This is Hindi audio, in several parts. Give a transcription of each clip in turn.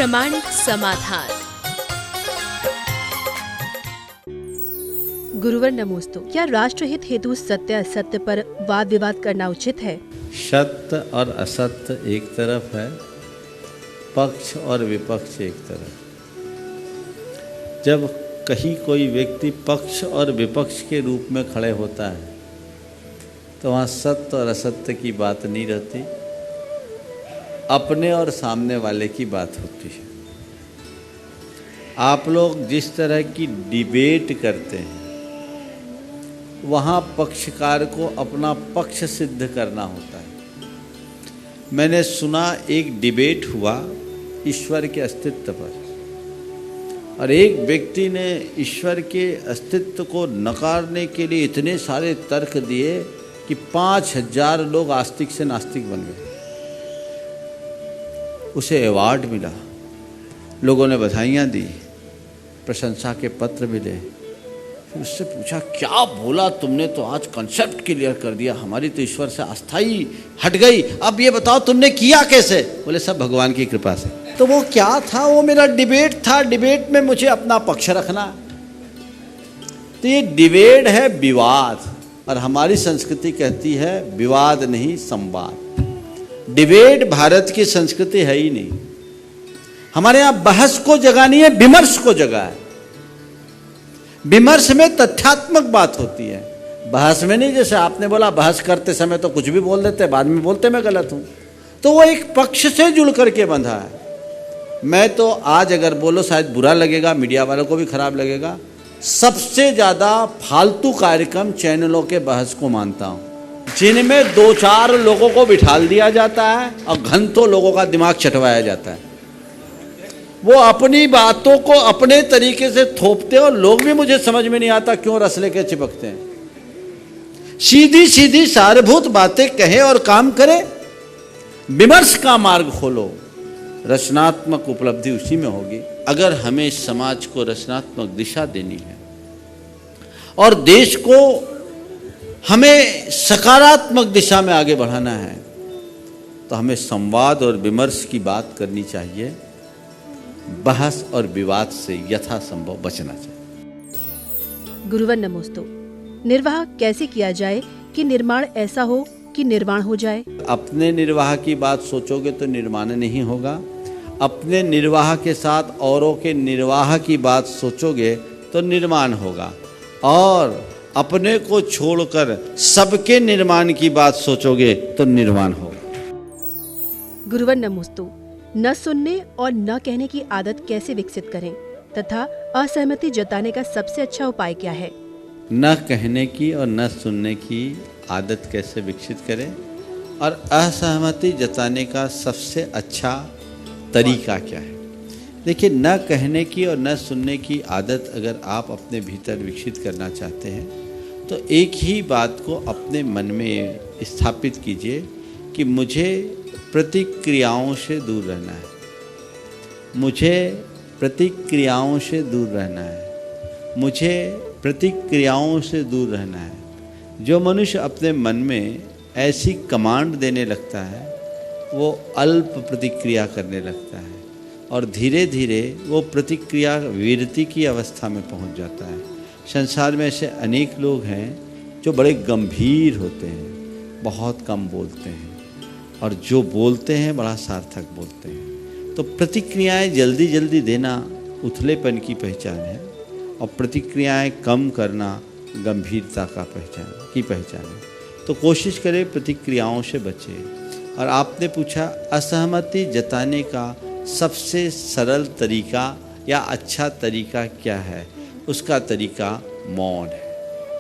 प्रामाणिक समाधान। गुरुवर नमोस्तु। क्या राष्ट्रहित हेतु सत्य असत्य पर वाद विवाद करना उचित है? सत्य और असत्य एक तरफ है, पक्ष और विपक्ष एक तरफ। जब कहीं कोई व्यक्ति पक्ष और विपक्ष के रूप में खड़े होता है तो वहाँ सत्य और असत्य की बात नहीं रहती, अपने और सामने वाले की बात होती है। आप लोग जिस तरह की डिबेट करते हैं वहाँ पक्षकार को अपना पक्ष सिद्ध करना होता है। मैंने सुना एक डिबेट हुआ ईश्वर के अस्तित्व पर, और एक व्यक्ति ने ईश्वर के अस्तित्व को नकारने के लिए इतने सारे तर्क दिए कि 5000 लोग आस्तिक से नास्तिक बन गए। उसे अवार्ड मिला, लोगों ने बधाइयाँ दी, प्रशंसा के पत्र मिले। फिर उससे पूछा, क्या बोला तुमने? तो आज कॉन्सेप्ट क्लियर कर दिया, हमारी तो ईश्वर से आस्था ही हट गई। अब ये बताओ तुमने किया कैसे? बोले सब भगवान की कृपा से। तो वो क्या था? वो मेरा डिबेट था, डिबेट में मुझे अपना पक्ष रखना। तो ये डिबेट है विवाद, और हमारी संस्कृति कहती है विवाद नहीं संवाद। डिबेट भारत की संस्कृति है ही नहीं। हमारे यहाँ बहस को जगह नहीं है, विमर्श को जगह है। विमर्श में तथ्यात्मक बात होती है, बहस में नहीं। जैसे आपने बोला, बहस करते समय तो कुछ भी बोल देते, बाद में बोलते मैं गलत हूँ। तो वो एक पक्ष से जुड़ करके बंधा है। मैं तो आज अगर बोलो शायद बुरा लगेगा, मीडिया वालों को भी खराब लगेगा, सबसे ज़्यादा फालतू कार्यक्रम चैनलों के बहस को मानता हूँ, जिनमें 2-4 लोगों को बिठाल दिया जाता है और घंटों लोगों का दिमाग चटवाया जाता है। वो अपनी बातों को अपने तरीके से थोपते हैं और लोग भी, मुझे समझ में नहीं आता क्यों रस लेके चिपकते हैं। सीधी सीधी सारभूत बातें कहे और काम करे। विमर्श का मार्ग खोलो, रचनात्मक उपलब्धि उसी में होगी। अगर हमें समाज को रचनात्मक दिशा देनी है और देश को हमें सकारात्मक दिशा में आगे बढ़ाना है तो हमें संवाद और विमर्श की बात करनी चाहिए। बहस और विवाद से यथासंभव बचना चाहिए। गुरुवर नमोस्तु। निर्वाह कैसे किया जाए कि निर्माण ऐसा हो कि निर्वाण हो जाए? अपने निर्वाह की बात सोचोगे तो निर्माण नहीं होगा। अपने निर्वाह के साथ औरों के निर्वाह की बात सोचोगे तो निर्माण होगा। और अपने को छोड़कर सबके निर्माण की बात सोचोगे तो निर्माण होगा। गुरुवर नमोस्तु। न सुनने और न कहने की आदत कैसे विकसित करें तथा असहमति जताने का सबसे अच्छा उपाय क्या है? न कहने की और न सुनने की आदत कैसे विकसित करें और असहमति जताने का सबसे अच्छा तरीका क्या है? देखिए, न कहने की और न सुनने की आदत अगर आप अपने भीतर विकसित करना चाहते हैं तो एक ही बात को अपने मन में स्थापित कीजिए कि मुझे प्रतिक्रियाओं से दूर रहना है। मुझे प्रतिक्रियाओं से दूर रहना है। मुझे प्रतिक्रियाओं से दूर रहना है। जो मनुष्य अपने मन में ऐसी कमांड देने लगता है वो अल्प प्रतिक्रिया करने लगता है और धीरे धीरे वो प्रतिक्रिया विरति की अवस्था में पहुंच जाता है। संसार में ऐसे अनेक लोग हैं जो बड़े गंभीर होते हैं, बहुत कम बोलते हैं, और जो बोलते हैं बड़ा सार्थक बोलते हैं। तो प्रतिक्रियाएं जल्दी जल्दी देना उथलेपन की पहचान है, और प्रतिक्रियाएं कम करना गंभीरता की पहचान है। तो कोशिश करें प्रतिक्रियाओं से बचें। और आपने पूछा असहमति जताने का सबसे सरल तरीका या अच्छा तरीका क्या है? उसका तरीका मौन है।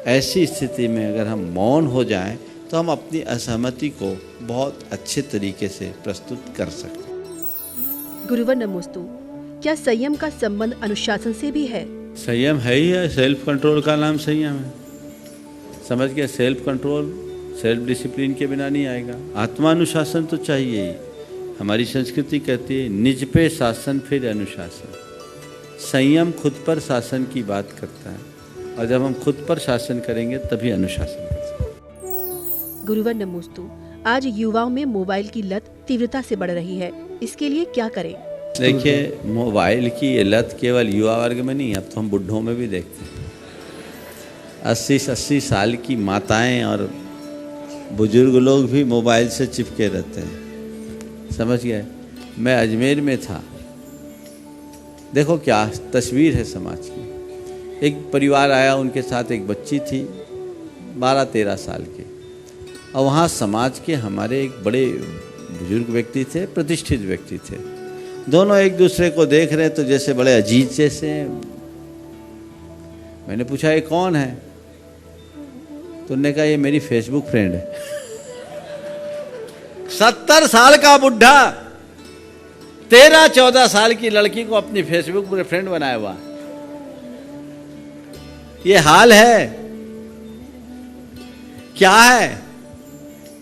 ऐसी स्थिति में अगर हम मौन हो जाएं तो हम अपनी असहमति को बहुत अच्छे तरीके से प्रस्तुत कर सकते हैं। गुरुवर नमोस्तु। क्या संयम का संबंध अनुशासन से भी है? संयम है ही है, सेल्फ कंट्रोल का नाम संयम है। समझ गया? सेल्फ कंट्रोल सेल्फ डिसिप्लिन के बिना नहीं आएगा। आत्मानुशासन तो चाहिए ही। हमारी संस्कृति कहती है निज पे शासन फिर अनुशासन। संयम खुद पर शासन की बात करता है, और जब हम खुद पर शासन करेंगे तभी अनुशासन कर सकते हैं। गुरुवर नमोस्तु। आज युवाओं में मोबाइल की लत तीव्रता से बढ़ रही है, इसके लिए क्या करें? देखिए, मोबाइल की ये लत केवल युवा वर्ग में नहीं, अब तो हम बुढ़ों में भी देखते हैं। 80 साल की माताएं और बुजुर्ग लोग भी मोबाइल से चिपके रहते हैं। समझ गए? मैं अजमेर में था, देखो क्या तस्वीर है समाज की। एक परिवार आया, उनके साथ एक बच्ची थी 12-13 साल की, और वहाँ समाज के हमारे एक बड़े बुजुर्ग व्यक्ति थे, प्रतिष्ठित व्यक्ति थे। दोनों एक दूसरे को देख रहे तो जैसे बड़े अजीज जैसे हैं। मैंने पूछा ये कौन है? तो उन्होंने कहा ये मेरी फेसबुक फ्रेंड है। 70 साल का बुढ़ा 13-14 साल की लड़की को अपनी फेसबुक पर फ्रेंड बनाया हुआ। ये हाल है। क्या है?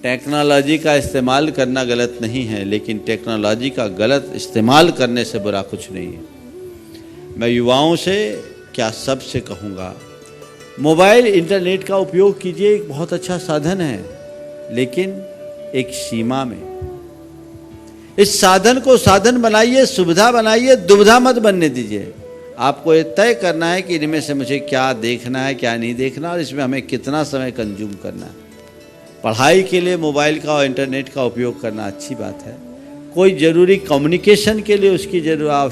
टेक्नोलॉजी का इस्तेमाल करना गलत नहीं है, लेकिन टेक्नोलॉजी का गलत इस्तेमाल करने से बुरा कुछ नहीं है। मैं युवाओं से क्या सबसे कहूँगा, मोबाइल इंटरनेट का उपयोग कीजिए, एक बहुत अच्छा साधन है, लेकिन एक सीमा में। इस साधन को साधन बनाइए, सुविधा बनाइए, दुविधा मत बनने दीजिए। आपको ये तय करना है कि इनमें से मुझे क्या देखना है, क्या नहीं देखना, और इसमें हमें कितना समय कंज्यूम करना है। पढ़ाई के लिए मोबाइल का और इंटरनेट का उपयोग करना अच्छी बात है। कोई ज़रूरी कम्युनिकेशन के लिए उसकी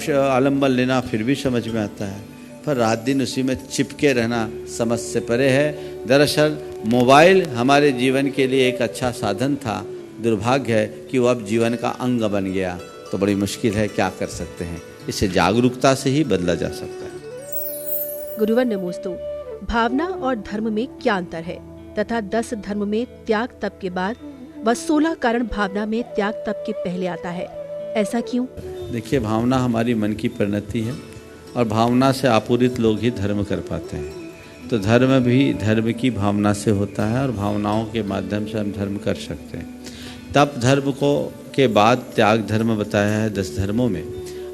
आलम्बन लेना फिर भी समझ में आता है, पर रात दिन उसी में चिपके रहना समझ से परे है। दरअसल मोबाइल हमारे जीवन के लिए एक अच्छा साधन था, दुर्भाग्य है कि वो अब जीवन का अंग बन गया, तो बड़ी मुश्किल है। क्या कर सकते हैं? इसे जागरूकता से ही बदला जा सकता है। गुरुवर नमोस्तु। भावना और धर्म में क्या अंतर है तथा 10 धर्म में त्याग तप के बाद व 16 कारण भावना में त्याग तप के पहले आता है, ऐसा क्यों? देखिए, भावना हमारी मन की परिणति है, और भावना से आपूरित लोग ही धर्म कर पाते हैं। तो धर्म भी धर्म की भावना से होता है, और भावनाओं के माध्यम से हम धर्म कर सकते हैं। तप धर्म को के बाद त्याग धर्म बताया है 10 धर्मों में,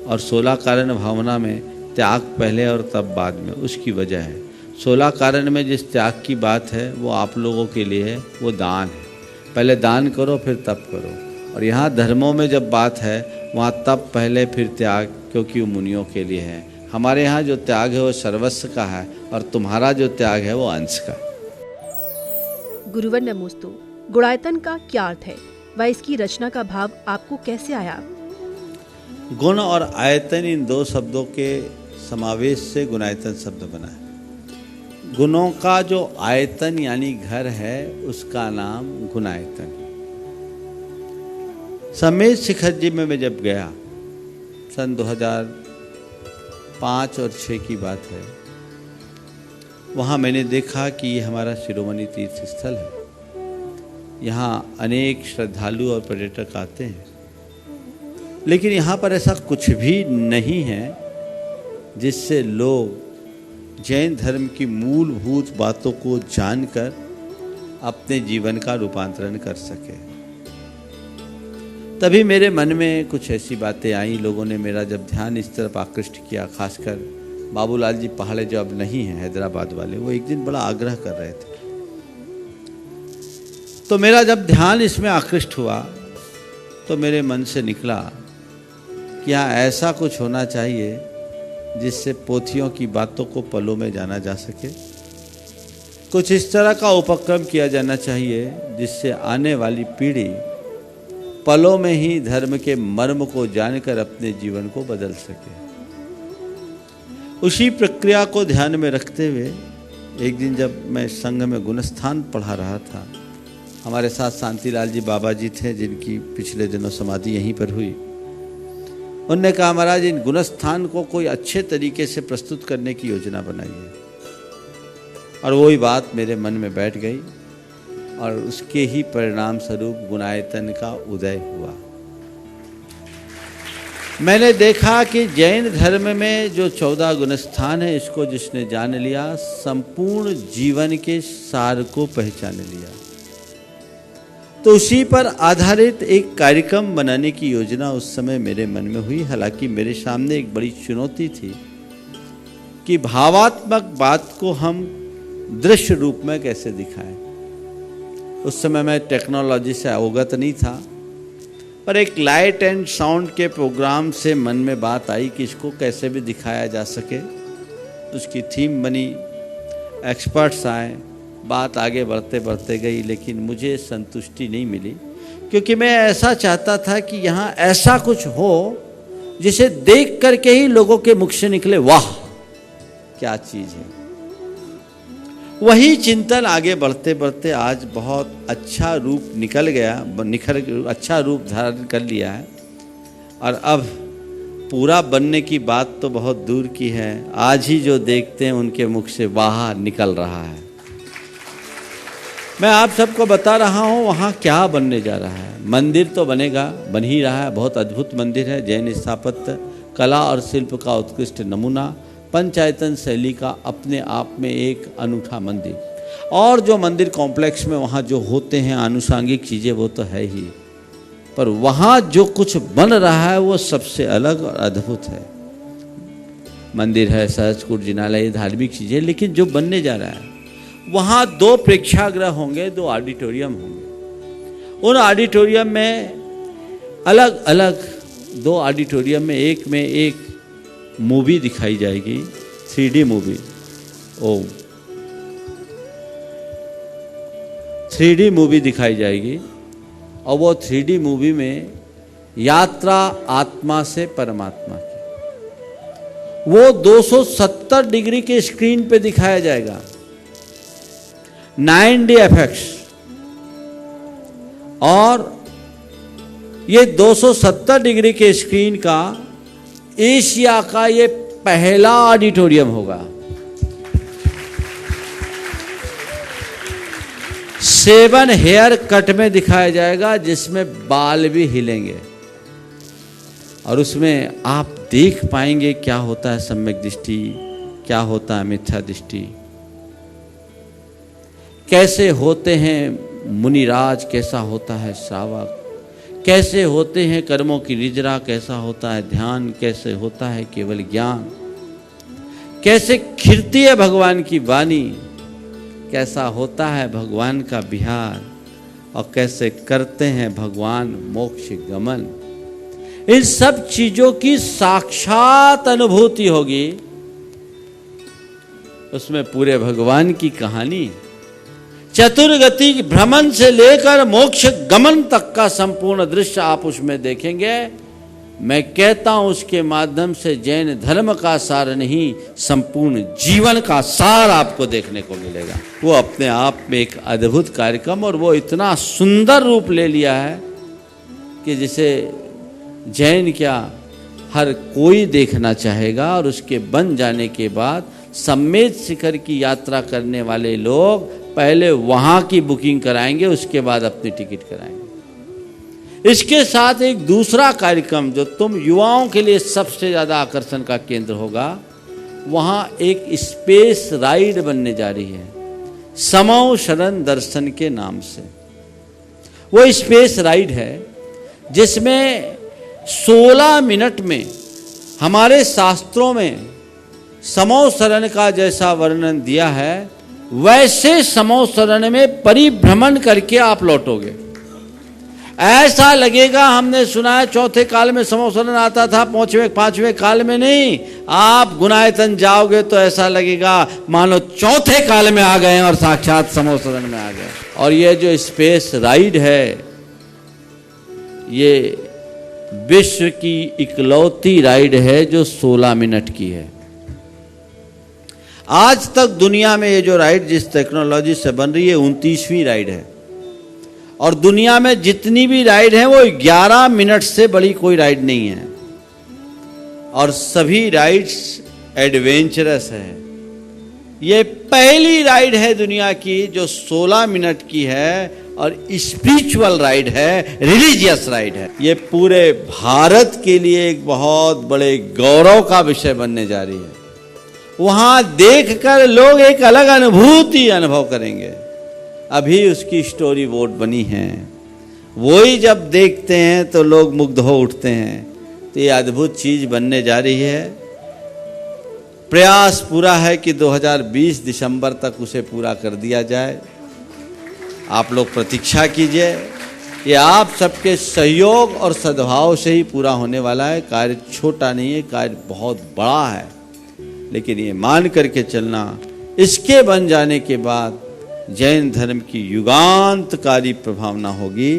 और 16 कारण भावना में त्याग पहले और तप बाद में। उसकी वजह है 16 कारण में जिस त्याग की बात है वो आप लोगों के लिए है, वो दान है। पहले दान करो फिर तप करो। और यहाँ धर्मों में जब बात है वहाँ तप पहले फिर त्याग, क्योंकि वो मुनियों के लिए है। हमारे यहाँ जो त्याग है वो सर्वस्व का है, और तुम्हारा जो त्याग है वो अंश का। गुरुवर नमोस्तु। गुणायतन का क्या अर्थ है व इसकी रचना का भाव आपको कैसे आया? गुण और आयतन, इन 2 शब्दों के समावेश से गुणायतन शब्द बना है। गुणों का जो आयतन यानी घर है, उसका नाम गुणायतन। समेत शिखर जी में मैं जब गया, सन 2005 और 6 की बात है, वहाँ मैंने देखा कि ये हमारा शिरोमणि तीर्थ स्थल है। यहाँ अनेक श्रद्धालु और पर्यटक आते हैं, लेकिन यहाँ पर ऐसा कुछ भी नहीं है जिससे लोग जैन धर्म की मूलभूत बातों को जानकर अपने जीवन का रूपांतरण कर सके। तभी मेरे मन में कुछ ऐसी बातें आई, लोगों ने मेरा जब ध्यान इस तरफ आकृष्ट किया। खासकर बाबूलाल जी पहाड़े जो अब नहीं हैं, हैदराबाद वाले, वो एक दिन बड़ा आग्रह कर रहे थे। तो मेरा जब ध्यान इसमें आकृष्ट हुआ तो मेरे मन से निकला कि हाँ, ऐसा कुछ होना चाहिए जिससे पोथियों की बातों को पलों में जाना जा सके। कुछ इस तरह का उपक्रम किया जाना चाहिए जिससे आने वाली पीढ़ी पलों में ही धर्म के मर्म को जानकर अपने जीवन को बदल सके। उसी प्रक्रिया को ध्यान में रखते हुए एक दिन जब मैं संघ में गुणस्थान पढ़ा रहा था, हमारे साथ शांतिलाल जी बाबा जी थे, जिनकी पिछले दिनों समाधि यहीं पर हुई। उन्होंने कहा, महाराज इन गुणस्थान को कोई अच्छे तरीके से प्रस्तुत करने की योजना बनाइए। और वही बात मेरे मन में बैठ गई, और उसके ही परिणाम स्वरूप गुणायतन का उदय हुआ। मैंने देखा कि जैन धर्म में जो 14 गुणस्थान है, इसको जिसने जान लिया, संपूर्ण जीवन के सार को पहचान लिया। तो उसी पर आधारित एक कार्यक्रम बनाने की योजना उस समय मेरे मन में हुई। हालांकि मेरे सामने एक बड़ी चुनौती थी कि भावात्मक बात को हम दृश्य रूप में कैसे दिखाएं। उस समय मैं टेक्नोलॉजी से अवगत नहीं था, पर एक लाइट एंड साउंड के प्रोग्राम से मन में बात आई कि इसको कैसे भी दिखाया जा सके। उसकी थीम बनी, एक्सपर्ट्स आए, बात आगे बढ़ते बढ़ते गई, लेकिन मुझे संतुष्टि नहीं मिली, क्योंकि मैं ऐसा चाहता था कि यहाँ ऐसा कुछ हो जिसे देख करके ही लोगों के मुख से निकले वाह क्या चीज़ है। वही चिंतन आगे बढ़ते बढ़ते आज बहुत अच्छा रूप निकल गया, अच्छा रूप धारण कर लिया है। और अब पूरा बनने की बात तो बहुत दूर की है, आज ही जो देखते हैं उनके मुख से वाह निकल रहा है। मैं आप सबको बता रहा हूँ वहाँ क्या बनने जा रहा है। मंदिर तो बनेगा, बन ही रहा है, बहुत अद्भुत मंदिर है, जैन स्थापत्य कला और शिल्प का उत्कृष्ट नमूना, पंचायतन शैली का अपने आप में एक अनूठा मंदिर। और जो मंदिर कॉम्प्लेक्स में वहाँ जो होते हैं आनुषांगिक चीज़ें वो तो है ही, पर वहाँ जो कुछ बन रहा है वो सबसे अलग और अद्भुत है। मंदिर है, सहजकूट, जिनालय, धार्मिक चीज़ें, लेकिन जो बनने जा रहा है वहाँ 2 प्रेक्षागृह होंगे, 2 ऑडिटोरियम होंगे। उन ऑडिटोरियम में अलग अलग 2 ऑडिटोरियम में एक मूवी दिखाई जाएगी, 3D मूवी। 3D मूवी दिखाई जाएगी, और वो 3D मूवी में यात्रा आत्मा से परमात्मा की, वो 270 डिग्री के स्क्रीन पे दिखाया जाएगा, 9D एफेक्ट्स। और ये 270 डिग्री के स्क्रीन का एशिया का ये पहला ऑडिटोरियम होगा। 7 हेयर कट में दिखाया जाएगा, जिसमें बाल भी हिलेंगे, और उसमें आप देख पाएंगे क्या होता है सम्यक दृष्टि, क्या होता है मिथ्या दृष्टि, कैसे होते हैं मुनिराज, कैसा होता है श्रावक, कैसे होते हैं कर्मों की निजरा, कैसा होता है ध्यान, कैसे होता है केवल ज्ञान, कैसे खिरती है भगवान की वाणी, कैसा होता है भगवान का विहार, और कैसे करते हैं भगवान मोक्ष गमन। इन सब चीजों की साक्षात अनुभूति होगी। उसमें पूरे भगवान की कहानी, चतुर्गति भ्रमण से लेकर मोक्ष गमन तक का संपूर्ण दृश्य आप उसमें देखेंगे। मैं कहता हूं उसके माध्यम से जैन धर्म का सार नहीं, संपूर्ण जीवन का सार आपको देखने को मिलेगा। वो अपने आप में एक अद्भुत कार्यक्रम, और वो इतना सुंदर रूप ले लिया है कि जिसे जैन क्या हर कोई देखना चाहेगा। और उसके बन जाने के बाद सम्मेद शिखर की यात्रा करने वाले लोग पहले वहाँ की बुकिंग कराएंगे, उसके बाद अपनी टिकट कराएंगे। इसके साथ एक दूसरा कार्यक्रम जो तुम युवाओं के लिए सबसे ज़्यादा आकर्षण का केंद्र होगा, वहाँ एक स्पेस राइड बनने जा रही है, समौ शरण दर्शन के नाम से। वो स्पेस राइड है जिसमें 16 मिनट में हमारे शास्त्रों में समौ शरण का जैसा वर्णन दिया है, वैसे समौ शरण में परिभ्रमण करके आप लौटोगे। ऐसा लगेगा, हमने सुना है चौथे काल में समौ शरण आता था, पांचवें काल में नहीं। आप गुनायतन जाओगे तो ऐसा लगेगा मानो चौथे काल में आ गए और साक्षात समौ शरण में आ गए। और ये जो स्पेस राइड है, ये विश्व की इकलौती राइड है जो 16 मिनट की है। आज तक दुनिया में ये जो राइड जिस टेक्नोलॉजी से बन रही है 29वीं राइड है, और दुनिया में जितनी भी राइड है वो 11 मिनट से बड़ी कोई राइड नहीं है, और सभी राइड्स एडवेंचरस है। ये पहली राइड है दुनिया की जो 16 मिनट की है, और स्पिरिचुअल राइड है, रिलीजियस राइड है। ये पूरे भारत के लिए एक बहुत बड़े गौरव का विषय बनने जा रही है। वहाँ देखकर लोग एक अलग अनुभूति अनुभव करेंगे। अभी उसकी स्टोरी बोर्ड बनी है, वही जब देखते हैं तो लोग मुग्ध हो उठते हैं। तो ये अद्भुत चीज बनने जा रही है। प्रयास पूरा है कि 2020 दिसंबर तक उसे पूरा कर दिया जाए। आप लोग प्रतीक्षा कीजिए, ये आप सबके सहयोग और सद्भाव से ही पूरा होने वाला है। कार्य छोटा नहीं है, कार्य बहुत बड़ा है, लेकिन ये मान करके चलना, इसके बन जाने के बाद जैन धर्म की युगांतकारी प्रभावना होगी।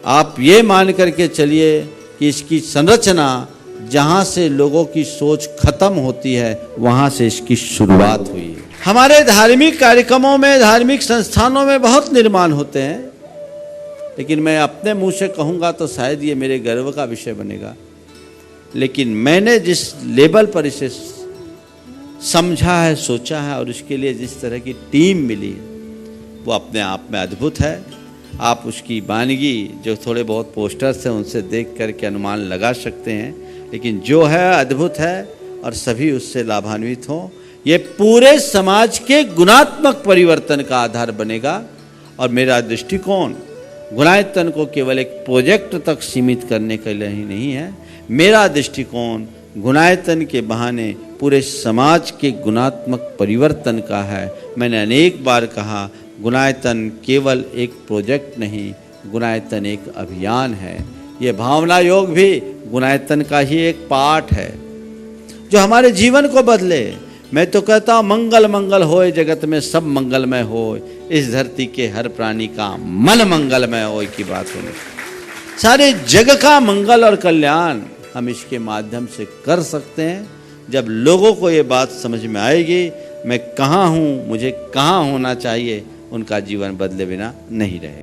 आप ये मान करके चलिए कि इसकी संरचना जहाँ से लोगों की सोच खत्म होती है, वहाँ से इसकी शुरुआत हुई है। हमारे धार्मिक कार्यक्रमों में, धार्मिक संस्थानों में बहुत निर्माण होते हैं, लेकिन मैं अपने मुंह से कहूँगा तो शायद ये मेरे गर्व का विषय बनेगा, लेकिन मैंने जिस लेवल पर इसे समझा है, सोचा है, और उसके लिए जिस तरह की टीम मिली, वो अपने आप में अद्भुत है। आप उसकी वानगी जो थोड़े बहुत पोस्टर्स हैं उनसे देख करके अनुमान लगा सकते हैं, लेकिन जो है अद्भुत है और सभी उससे लाभान्वित हों। ये पूरे समाज के गुणात्मक परिवर्तन का आधार बनेगा। और मेरा दृष्टिकोण गुणायतन को केवल एक प्रोजेक्ट तक सीमित करने के लिए ही नहीं है। मेरा दृष्टिकोण गुणायतन के बहाने पूरे समाज के गुणात्मक परिवर्तन का है। मैंने अनेक बार कहा, गुणायतन केवल एक प्रोजेक्ट नहीं, गुणायतन एक अभियान है। ये भावना योग भी गुणायतन का ही एक पार्ट है जो हमारे जीवन को बदले। मैं तो कहता हूँ मंगल मंगल होए जगत में सब मंगलमय होए, इस धरती के हर प्राणी का मन मंगलमय होए की बात होनी। सारे जग का मंगल और कल्याण हम इसके माध्यम से कर सकते हैं। जब लोगों को ये बात समझ में आएगी, मैं कहाँ हूँ, मुझे कहाँ होना चाहिए, उनका जीवन बदले बिना नहीं रहे।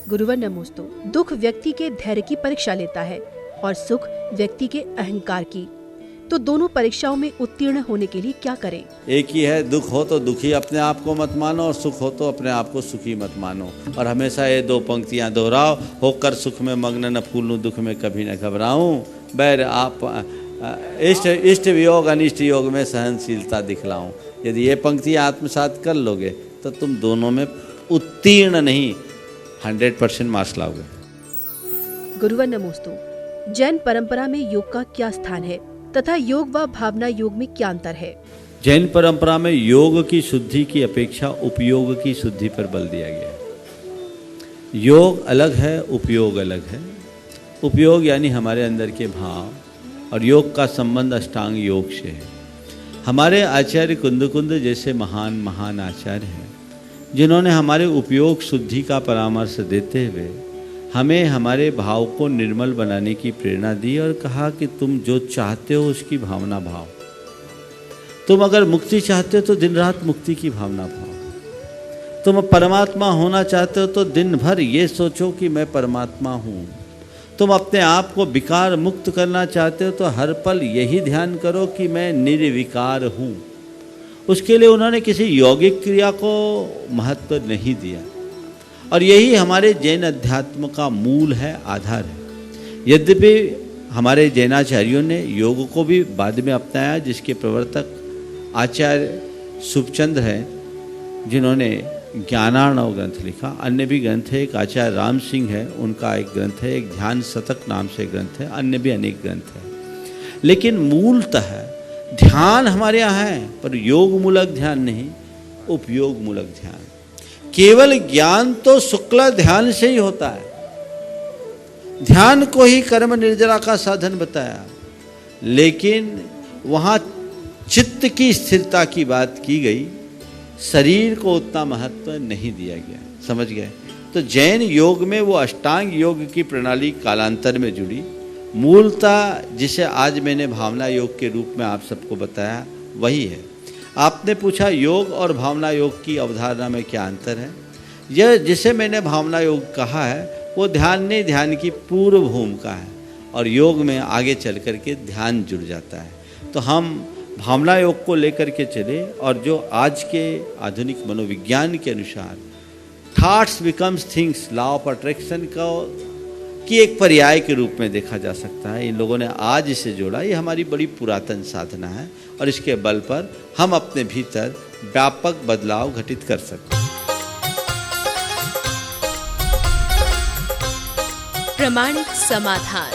गुरुवर नमोस्तु। दुख व्यक्ति के धैर्य की परीक्षा लेता है और सुख व्यक्ति के अहंकार की। तो दोनों परीक्षाओं में उत्तीर्ण होने के लिए क्या करें? एक ही है, दुख हो तो दुखी अपने आप को मत मानो, और सुख हो तो अपने आप को सुखी मत मानो। और हमेशा ये दो पंक्तियां दोहराओ, होकर सुख में मग्न न फूलूं, दुख में कभी न घबराऊं, बैर आप इष्ट वियोग अनिष्ट योग में सहनशीलता दिखलाऊं। यदि ये पंक्तियां आत्मसात कर लोगे तो तुम दोनों में उत्तीर्ण नहीं 100% मार्क्स लाओगे। गुरुवर नमोस्तु। जैन परंपरा में योग का क्या स्थान है तथा योग व भावना योग में क्या अंतर है? जैन परंपरा में योग की शुद्धि की अपेक्षा उपयोग की शुद्धि पर बल दिया गया है। योग अलग है, उपयोग अलग है। उपयोग यानी हमारे अंदर के भाव, और योग का संबंध अष्टांग योग से है। हमारे आचार्य कुंद जैसे महान महान आचार्य हैं, जिन्होंने हमारे उपयोग शुद्धि का परामर्श देते हुए हमें हमारे भाव को निर्मल बनाने की प्रेरणा दी और कहा कि तुम जो चाहते हो उसकी भावना भाव। तुम अगर मुक्ति चाहते हो तो दिन रात मुक्ति की भावना भाव। तुम परमात्मा होना चाहते हो तो दिन भर ये सोचो कि मैं परमात्मा हूँ। तुम अपने आप को विकार मुक्त करना चाहते हो तो हर पल यही ध्यान करो कि मैं निर्विकार हूँ। उसके लिए उन्होंने किसी यौगिक क्रिया को महत्व नहीं दिया, और यही हमारे जैन अध्यात्म का मूल है, आधार है। यद्यपि हमारे जैनाचार्यों ने योग को भी बाद में अपनाया, जिसके प्रवर्तक आचार्य सुभचंद्र हैं, जिन्होंने ज्ञानार्णव ग्रंथ लिखा। अन्य भी ग्रंथ है, एक आचार्य राम सिंह है, उनका एक ग्रंथ है, एक ध्यान शतक नाम से ग्रंथ है, अन्य भी अनेक ग्रंथ है। लेकिन मूलतः ध्यान हमारे यहाँ है, पर योग मूलक ध्यान नहीं, उपयोग मूलक ध्यान। केवल ज्ञान तो शुक्ल ध्यान से ही होता है। ध्यान को ही कर्म निर्जरा का साधन बताया, लेकिन वहाँ चित्त की स्थिरता की बात की गई, शरीर को उतना महत्व नहीं दिया गया। समझ गए? तो जैन योग में वो अष्टांग योग की प्रणाली कालांतर में जुड़ी। मूलतः जिसे आज मैंने भावना योग के रूप में आप सबको बताया वही है। आपने पूछा योग और भावना योग की अवधारणा में क्या अंतर है। यह जिसे मैंने भावना योग कहा है वो ध्यान नहीं, ध्यान की पूर्व भूमिका है, और योग में आगे चल कर के ध्यान जुड़ जाता है। तो हम भावना योग को लेकर के चले, और जो आज के आधुनिक मनोविज्ञान के अनुसार thoughts becomes things, law of attraction का की एक पर्याय के रूप में देखा जा सकता है। इन लोगों ने आज इसे जोड़ा। ये हमारी बड़ी पुरातन साधना है, और इसके बल पर हम अपने भीतर व्यापक बदलाव घटित कर सकते हैं। प्रामाणिक समाधान।